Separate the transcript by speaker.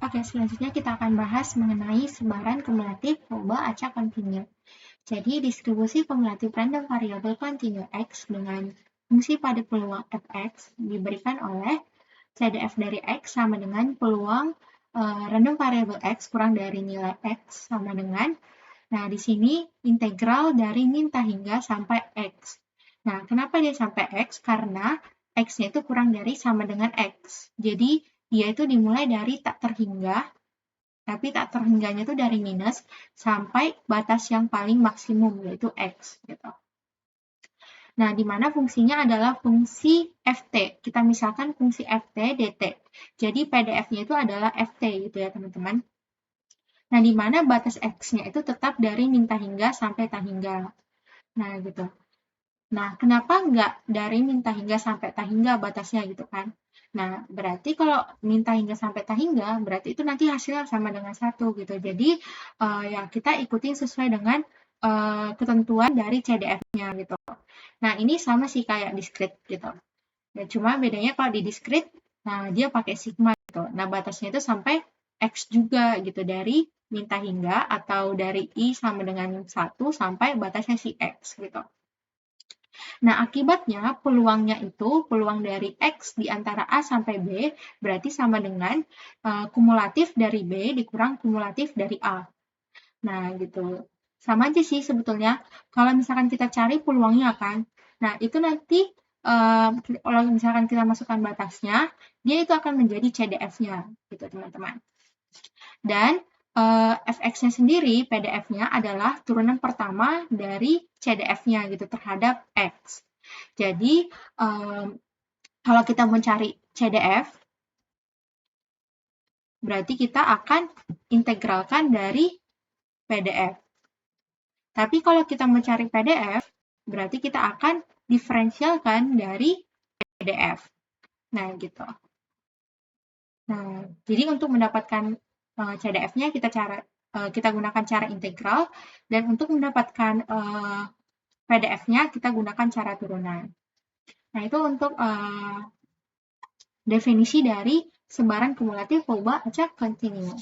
Speaker 1: Oke, selanjutnya kita akan bahas mengenai sebaran kumulatif loba acak kontinu. Jadi, distribusi kumulatif random variabel kontinu X dengan fungsi pada peluang fx diberikan oleh CDF dari X sama dengan peluang random variabel X kurang dari nilai X sama dengan, nah di sini integral dari minta hingga sampai X. Nah, kenapa dia sampai X? Karena X-nya itu kurang dari sama dengan X. Jadi, dia itu dimulai dari tak terhingga, tapi tak terhingganya itu dari minus sampai batas yang paling maksimum, yaitu X. Gitu. Nah, di mana fungsinya adalah fungsi ft. Kita misalkan fungsi ft dt. Jadi, PDF-nya itu adalah ft gitu ya, teman-teman. Nah, di mana batas X-nya itu tetap dari minta hingga sampai tak hingga. Nah, gitu. Nah, kenapa nggak dari minta hingga sampai tak hingga batasnya gitu kan? Nah, berarti kalau minta hingga sampai tak hingga, berarti itu nanti hasilnya sama dengan 1 gitu. Jadi, ya kita ikutin sesuai dengan ketentuan dari CDF-nya gitu. Nah, ini sama sih kayak discrete gitu. Ya, cuma bedanya kalau di discrete, nah dia pakai sigma gitu. Nah, batasnya itu sampai X juga gitu, dari minta hingga atau dari I sama dengan 1 sampai batasnya si X gitu. Nah, akibatnya peluangnya itu, peluang dari X di antara A sampai B, berarti sama dengan kumulatif dari B dikurang kumulatif dari A. Nah, gitu. Sama aja sih sebetulnya. Kalau misalkan kita cari peluangnya kan, nah itu nanti kalau misalkan kita masukkan batasnya, dia itu akan menjadi CDF-nya, gitu teman-teman. Dan fx-nya sendiri, PDF-nya adalah turunan pertama dari CDF-nya gitu terhadap X. Jadi, kalau kita mencari CDF, berarti kita akan integralkan dari PDF. Tapi kalau kita mencari PDF, berarti kita akan diferensialkan dari PDF. Nah, gitu. Nah, jadi untuk mendapatkan CDF-nya kita gunakan cara integral, dan untuk mendapatkan PDF-nya kita gunakan cara turunan. Nah, itu untuk definisi dari sebaran kumulatif loba acak kontinu.